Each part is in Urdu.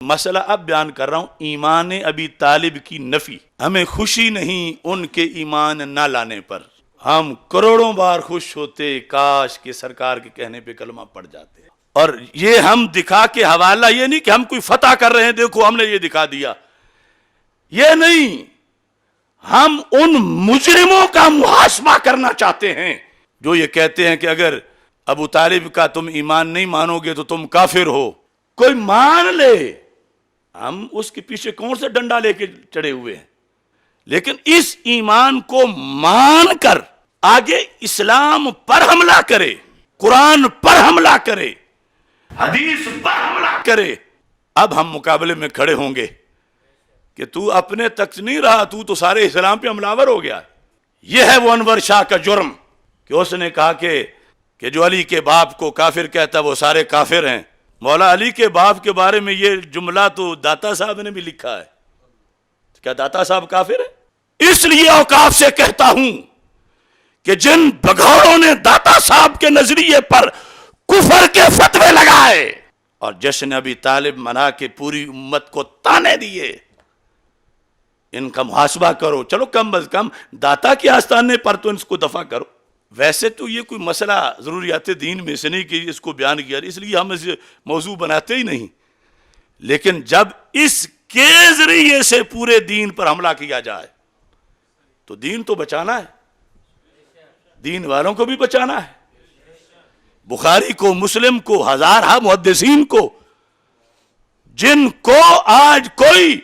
مسئلہ اب بیان کر رہا ہوں ایمان ابی طالب کی نفی. ہمیں خوشی نہیں ان کے ایمان نہ لانے پر، ہم کروڑوں بار خوش ہوتے کاش کہ سرکار کے کہنے پہ کلمہ پڑ جاتے. اور یہ ہم دکھا کے حوالہ یہ نہیں کہ ہم کوئی فتح کر رہے ہیں دیکھو ہم نے یہ دکھا دیا، یہ نہیں، ہم ان مجرموں کا محاسبہ کرنا چاہتے ہیں جو یہ کہتے ہیں کہ اگر ابو طالب کا تم ایمان نہیں مانو گے تو تم کافر ہو. کوئی مان لے، ہم اس کے پیچھے کون سے ڈنڈا لے کے چڑھے ہوئے ہیں، لیکن اس ایمان کو مان کر آگے اسلام پر حملہ کرے، قرآن پر حملہ کرے، حدیث پر حملہ کرے. اب ہم مقابلے میں کھڑے ہوں گے کہ تو اپنے تک نہیں رہا، تو سارے اسلام پہ حملہ ور ہو گیا. یہ ہے وہ انور شاہ کا جرم کہ اس نے کہا کہ جو علی کے باپ کو کافر کہتا وہ سارے کافر ہیں. مولا علی کے باپ کے بارے میں یہ جملہ تو داتا صاحب نے بھی لکھا ہے. کیا داتا صاحب کافر ہے؟ اس لیے اوقاف سے کہتا ہوں کہ جن بگھوڑوں نے داتا صاحب کے نظریے پر کفر کے فتوے لگائے اور جشن ابی طالب منا کے پوری امت کو تانے دیے، ان کا محاسبہ کرو. چلو کم از کم داتا کے آستانے پر تو ان کو دفع کرو. ویسے تو یہ کوئی مسئلہ ضروریات دین میں سے نہیں کہ اس کو بیان کیا، اس لیے ہم اسے موضوع بناتے ہی نہیں. لیکن جب اس کے ذریعے سے پورے دین پر حملہ کیا جائے تو دین تو بچانا ہے، دین والوں کو بھی بچانا ہے. بخاری کو، مسلم کو، ہزارہ محدثین کو، جن کو آج کوئی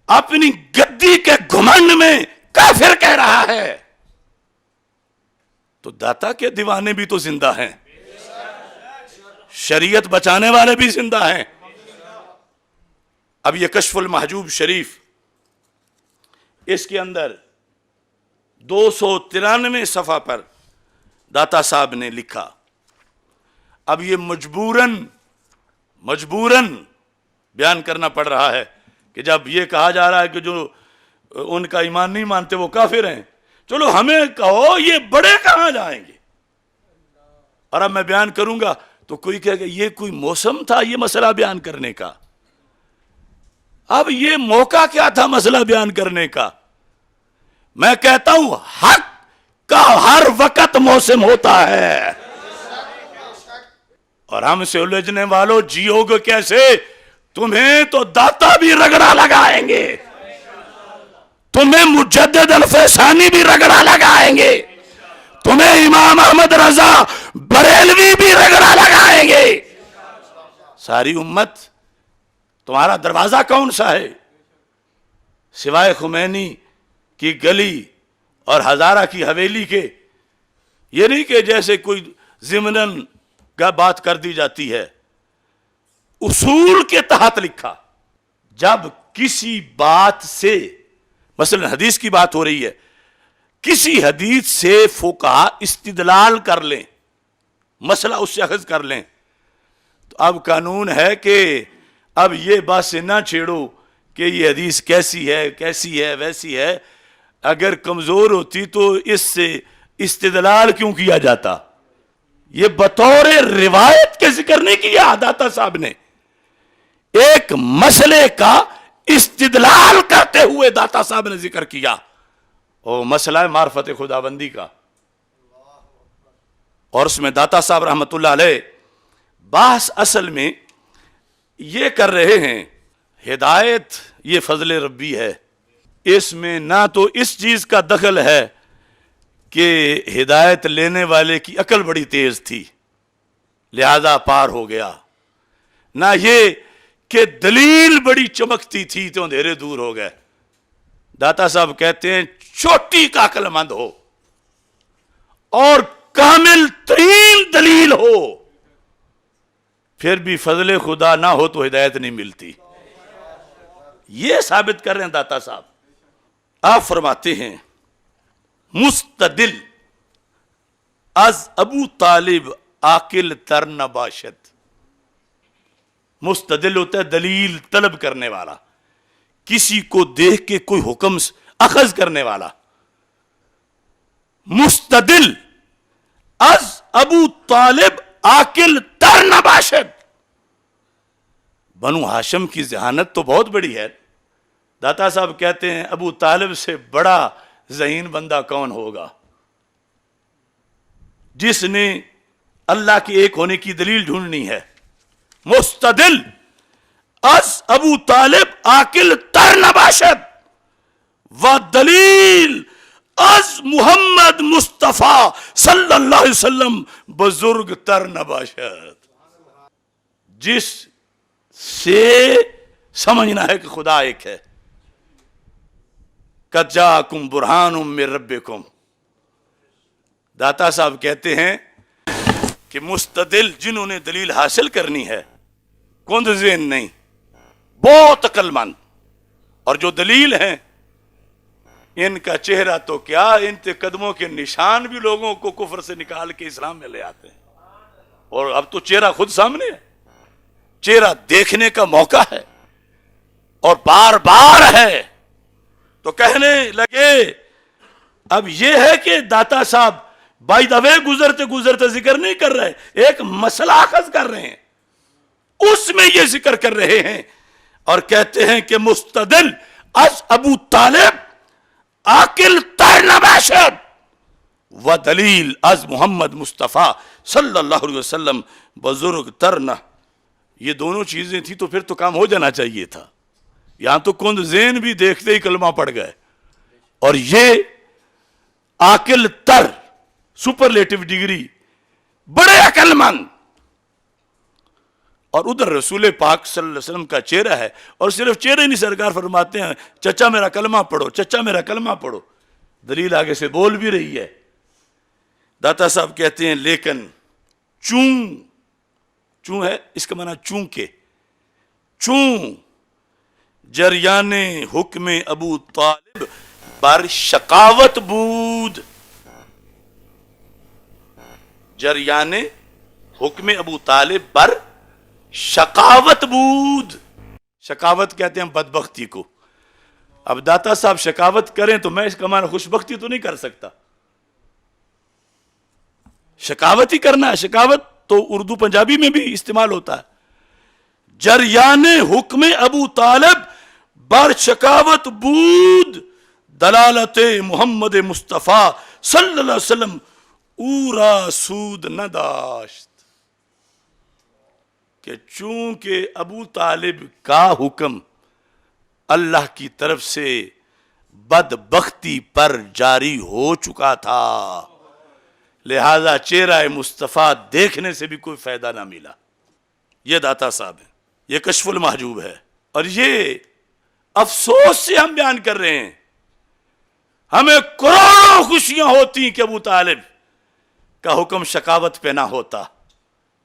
اپنی گدی کے گھمنڈ میں کافر کہہ رہا ہے، تو داتا کے دیوانے بھی تو زندہ ہیں، شریعت بچانے والے بھی زندہ ہیں. اب یہ کشف المحجوب شریف، اس کے اندر 293 صفحہ پر داتا صاحب نے لکھا. اب یہ مجبوراً بیان کرنا پڑ رہا ہے کہ جب یہ کہا جا رہا ہے کہ جو ان کا ایمان نہیں مانتے وہ کافر ہیں، چلو ہمیں کہو یہ بڑے کہاں جائیں گے. اور اب میں بیان کروں گا تو کوئی کہے کہ یہ کوئی موسم تھا یہ مسئلہ بیان کرنے کا. اب یہ موقع کیا تھا مسئلہ بیان کرنے کا؟ میں کہتا ہوں حق کا ہر وقت موسم ہوتا ہے. اور ہم سے الجھنے والوں جیو گے کیسے؟ تمہیں تو داتا بھی رگڑا لگائیں گے، تمہیں مجدد الفیسانی بھی رگڑا لگائیں گے، تمہیں امام احمد رضا بریلوی بھی رگڑا لگائیں گے. ساری امت، تمہارا دروازہ کون سا ہے سوائے خمینی کی گلی اور ہزارہ کی حویلی کے؟ یہ نہیں کہ جیسے کوئی ضمناً کا بات کر دی جاتی ہے، اصول کے تحت لکھا. جب کسی بات سے، مثلا حدیث کی بات ہو رہی ہے، کسی حدیث سے فقہا استدلال کر لیں، مسئلہ اس سے اخذ کر لیں، تو اب قانون ہے کہ اب یہ بات سے نہ چھیڑو کہ یہ حدیث کیسی ہے ویسی ہے. اگر کمزور ہوتی تو اس سے استدلال کیوں کیا جاتا؟ یہ بطور روایت کے ذکر نہیں کیا داتا صاحب نے، ایک مسئلے کا استدلال کرتے ہوئے داتا صاحب نے ذکر کیا، اور مسئلہ ہے معرفت خداوندی کا. اور اس میں داتا صاحب رحمت اللہ علیہ بحث اصل میں یہ کر رہے ہیں، ہدایت یہ فضل ربی ہے، اس میں نہ تو اس چیز کا دخل ہے کہ ہدایت لینے والے کی عقل بڑی تیز تھی لہذا پار ہو گیا، نہ یہ کہ دلیل بڑی چمکتی تھی تو اندھیرے دور ہو گئے. داتا صاحب کہتے ہیں چھوٹی کا عقل مند ہو اور کامل ترین دلیل ہو، پھر بھی فضل خدا نہ ہو تو ہدایت نہیں ملتی. یہ ثابت کر رہے ہیں داتا صاحب. آپ فرماتے ہیں مستدل از ابو طالب عاقل تر نباشد. مستدل ہوتا ہے دلیل طلب کرنے والا، کسی کو دیکھ کے کوئی حکم اخذ کرنے والا. مستدل از ابو طالب عاقل تر نباشد، بنو ہاشم کی ذہانت تو بہت بڑی ہے. داتا صاحب کہتے ہیں ابو طالب سے بڑا ذہین بندہ کون ہوگا جس نے اللہ کے ایک ہونے کی دلیل ڈھونڈنی ہے. مستدل از ابو طالب عاقل تر نباشد و دلیل از محمد مصطفیٰ صلی اللہ علیہ وسلم بزرگ تر نباشد. جس سے سمجھنا ہے کہ خدا ایک ہے. قد جاءکم برہان من ربکم. داتا صاحب کہتے ہیں کہ مستدل جنہوں نے دلیل حاصل کرنی ہے کند ذہن نہیں، بہت عقل مند، اور جو دلیل ہیں ان کا چہرہ تو کیا، ان کے قدموں کے نشان بھی لوگوں کو کفر سے نکال کے اسلام میں لے آتے ہیں. اور اب تو چہرہ خود سامنے ہے، چہرہ دیکھنے کا موقع ہے اور بار بار ہے. تو کہنے لگے اب یہ ہے کہ داتا صاحب بائی دا وے گزرتے گزرتے ذکر نہیں کر رہے، ایک مسئلہ اخذ کر رہے ہیں، اس میں یہ ذکر کر رہے ہیں اور کہتے ہیں کہ مستدل از ابو طالب عاقل تر نباشد و دلیل از محمد مصطفیٰ صلی اللہ علیہ وسلم بزرگ تر نہ. یہ دونوں چیزیں تھی تو پھر تو کام ہو جانا چاہیے تھا. یہاں تو کند ذہن بھی دیکھتے ہی کلمہ پڑ گئے، اور یہ عاقل تر سپرلیٹو ڈگری، بڑے عقل مند. اور ادھر رسول پاک صلی اللہ علیہ وسلم کا چہرہ ہے، اور صرف چہرے نہیں، سرکار فرماتے ہیں چچا میرا کلمہ پڑھو، چچا میرا کلمہ پڑھو. دلیل آگے سے بول بھی رہی ہے. داتا صاحب کہتے ہیں لیکن چوں ہے اس کا معنی چونکہ، چوں جریان حکم ابو طالب بر شقاوت بود، جریان حکم ابو طالب بر شقاوت بود. شقاوت کہتے ہیں بدبختی کو. اب داتا صاحب شقاوت کریں تو میں اس کا معنی خوشبختی تو نہیں کر سکتا. شقاوت ہی کرنا ہے. شقاوت تو اردو پنجابی میں بھی استعمال ہوتا ہے. جریان حکم ابو طالب بر شقاوت بود دلالت محمد مصطفیٰ صلی اللہ علیہ وسلم اورا سود نہ داشت. کہ چونکہ ابو طالب کا حکم اللہ کی طرف سے بدبختی پر جاری ہو چکا تھا، لہذا چہرہ مصطفیٰ دیکھنے سے بھی کوئی فائدہ نہ ملا. یہ داتا صاحب ہے، یہ کشف المحجوب ہے، اور یہ افسوس سے ہم بیان کر رہے ہیں. ہمیں کروڑوں خوشیاں ہوتی کہ ابو طالب کا حکم شقاوت پہ نہ ہوتا،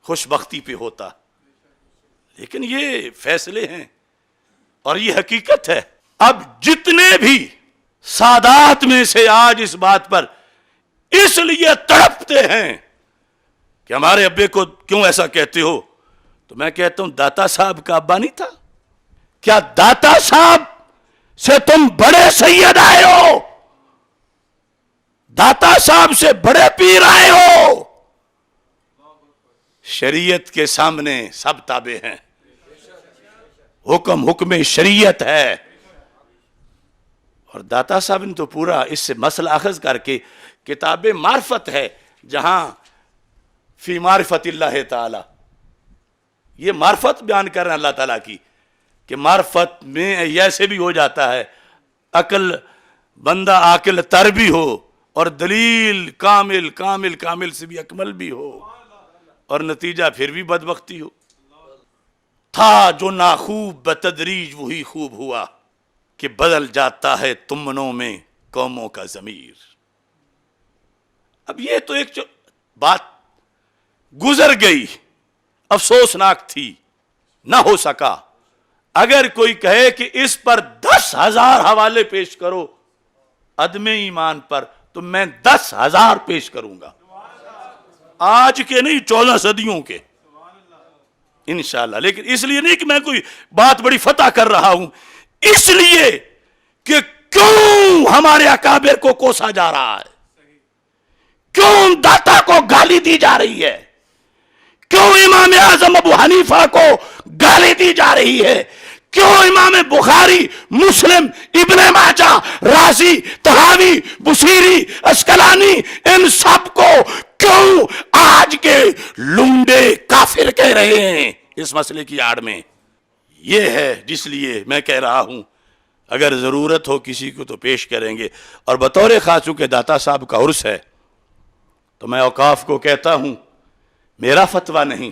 خوش بختی پہ ہوتا، لیکن یہ فیصلے ہیں اور یہ حقیقت ہے. اب جتنے بھی سادات میں سے آج اس بات پر اس لیے تڑپتے ہیں کہ ہمارے ابے کو کیوں ایسا کہتے ہو، تو میں کہتا ہوں داتا صاحب کا ابا نہیں تھا کیا؟ داتا صاحب سے تم بڑے سید آئے ہو، داتا صاحب سے بڑے پیر آئے ہو. شریعت کے سامنے سب تابع ہیں، حکم شریعت ہے. اور داتا صاحب نے تو پورا اس سے مسئلہ اخذ کر کے کتاب معرفت ہے، جہاں فی معرفت اللہ تعالی، یہ معرفت بیان کر رہے ہیں اللہ تعالیٰ کی، کہ معرفت میں ایسے بھی ہو جاتا ہے عقل بندہ عاقل تر بھی ہو اور دلیل کامل سے بھی اکمل بھی ہو، اور نتیجہ پھر بھی بدبختی ہو. تھا جو ناخوب بتدریج وہی خوب ہوا، کہ بدل جاتا ہے تمنوں میں قوموں کا ضمیر. اب یہ تو ایک بات گزر گئی، افسوسناک تھی، نہ ہو سکا. اگر کوئی کہے کہ اس پر 10,000 حوالے پیش کرو عدم ایمان پر، تو میں 10,000 پیش کروں گا، آج کے نہیں 14 صدیوں کے انشاءاللہ. لیکن اس لیے نہیں کہ میں کوئی بات بڑی فتح کر رہا ہوں، اس لیے کہ کیوں ہمارے اکابر کو کوسا جا رہا ہے، کیوں داتا کو گالی دی جا رہی ہے، کیوں امام اعظم ابو حنیفہ کو گالی دی جا رہی ہے؟ کیوں امام بخاری، مسلم، ابن ماجہ، رازی، طحاوی، بصیری، اسقلانی، ان سب کو کیوں آج کے لنڈے کافر کہہ رہے ہیں اس مسئلے کی آڑ میں؟ یہ ہے جس لیے میں کہہ رہا ہوں اگر ضرورت ہو کسی کو تو پیش کریں گے. اور بطور خاص چونکہ داتا صاحب کا عرس ہے تو میں اوقاف کو کہتا ہوں میرا فتویٰ نہیں،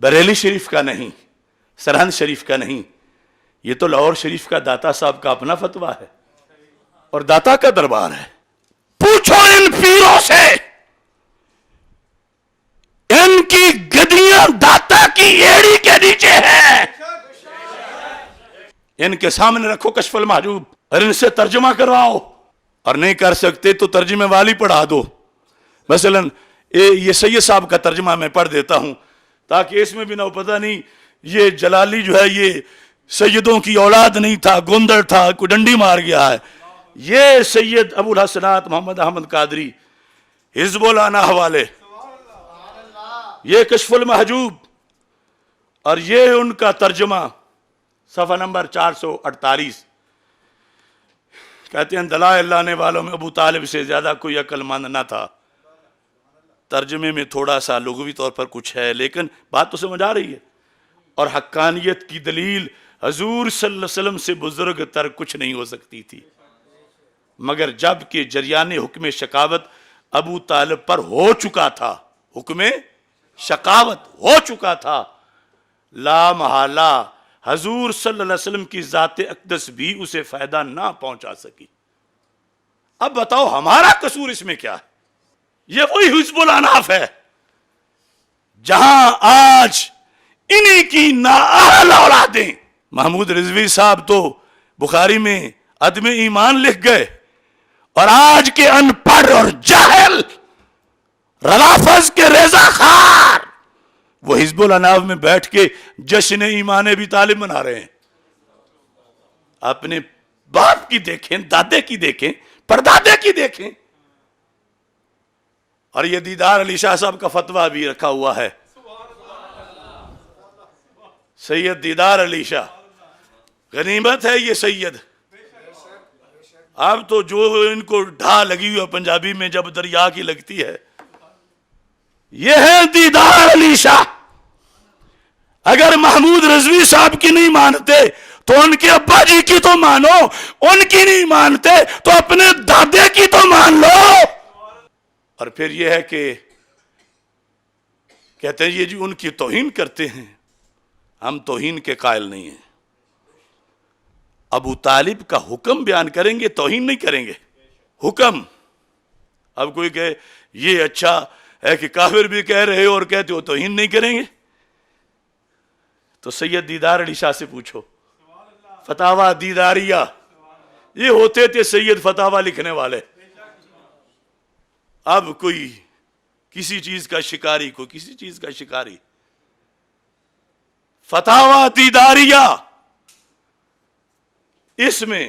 بریلی شریف کا نہیں، سرہند شریف کا نہیں، یہ تو لاہور شریف کا داتا صاحب کا اپنا فتویٰ ہے اور داتا کا دربار ہے. پوچھو ان پیروں سے، ان کی گدیاں داتا کی ایڑی کے نیچے ہیں. ان کے سامنے رکھو کشف المحجوب اور ان سے ترجمہ کرواؤ، اور نہیں کر سکتے تو ترجمے والی پڑھا دو. مثلا یہ سید صاحب کا ترجمہ میں پڑھ دیتا ہوں تاکہ اس میں بھی نہ ہو پتہ نہیں یہ جلالی جو ہے یہ سیدوں کی اولاد نہیں تھا، گندر تھا، کوئی ڈنڈی مار گیا ہے. یہ سید ابو الحسنات محمد احمد قادری حزب اللہ والے، یہ کشف المحجوب، اور یہ ان کا ترجمہ صفحہ نمبر 448. کہتے ہیں دلائل لانے والوں میں ابو طالب سے زیادہ کوئی عقل مند نہ تھا. ترجمے میں تھوڑا سا لغوی طور پر کچھ ہے لیکن بات تو سمجھ آ رہی ہے. اور حقانیت کی دلیل حضور صلی اللہ علیہ وسلم سے بزرگ تر کچھ نہیں ہو سکتی تھی، مگر جب کہ جریان حکم شقاوت ابو طالب پر ہو چکا تھا، حکم شقاوت ہو چکا تھا، لا محالہ حضور صلی اللہ علیہ وسلم کی ذات اقدس بھی اسے فائدہ نہ پہنچا سکی. اب بتاؤ ہمارا قصور اس میں کیا ہے؟ یہ وہی حزب الاناف ہے جہاں آج انہی کی نااہل اولادیں. محمود رضوی صاحب تو بخاری میں عدم ایمان لکھ گئے، اور آج کے ان پڑھ اور جاہل رلافظ کے ریزہ خار وہ حزب الاناف میں بیٹھ کے جشن ایمان ابی طالب منا رہے ہیں. اپنے باپ کی دیکھیں، دادے کی دیکھیں، پردادے کی دیکھیں. اور یہ دیدار علی شاہ صاحب کا فتویٰ بھی رکھا ہوا ہے، سید دیدار علی شاہ. غنیمت ہے یہ سید. اب تو جو ان کو ڈھا لگی ہوئی پنجابی میں جب دریا کی لگتی ہے، یہ ہے دیدار علی شاہ. اگر محمود رضوی صاحب کی نہیں مانتے تو ان کے ابا جی کی تو مانو، ان کی نہیں مانتے تو اپنے دادے کی تو مان لو. اور پھر یہ ہے کہ کہتے ہیں یہ جی ان کی توہین کرتے ہیں. ہم توہین کے قائل نہیں ہیں. ابو طالب کا حکم بیان کریں گے، توہین نہیں کریں گے. حکم. اب کوئی کہے یہ اچھا ہے کہ کافر بھی کہہ رہے ہو اور کہتے ہو توہین نہیں کریں گے، تو سید دیدار علی شاہ سے پوچھو. فتاوی دیداریہ، یہ ہوتے تھے سید فتاوی لکھنے والے. اب کوئی کسی چیز کا شکاری، کوئی کسی چیز کا شکاری. فتاوی دیداریہ، اس میں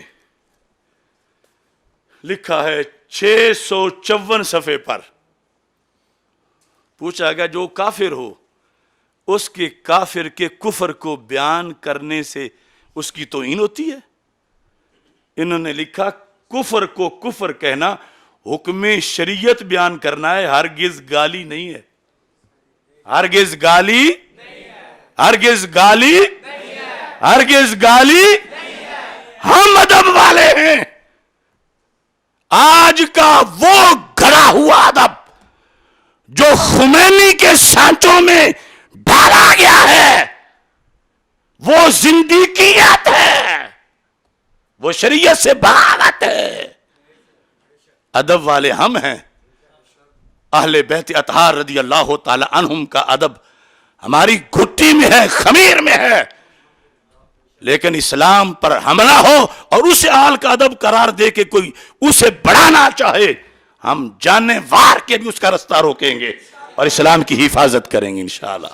لکھا ہے 654 صفحے پر. پوچھا گیا جو کافر ہو اس کے کافر کے کفر کو بیان کرنے سے اس کی توہین ہوتی ہے. انہوں نے لکھا کفر کو کفر کہنا حکم شریعت بیان کرنا ہے، ہرگز گالی نہیں ہے. ہرگز گالی، ہرگز گالی، ہرگز گالی. ہم ادب والے ہیں. آج کا وہ گھڑا ہوا ادب جو خمینی کے سانچوں میں ڈالا گیا ہے وہ زندگیت ہے، وہ شریعت سے بغاوت ہے. ادب والے ہم ہیں. اہل بیت اطہار رضی اللہ تعالی عنہم کا ادب ہماری گھٹی میں ہے، خمیر میں ہے. لیکن اسلام پر حملہ ہو اور اسے آل کا ادب قرار دے کے کوئی اسے بڑھانا چاہے، ہم جانے وار کے بھی اس کا رستہ روکیں گے اور اسلام کی حفاظت کریں گے انشاءاللہ.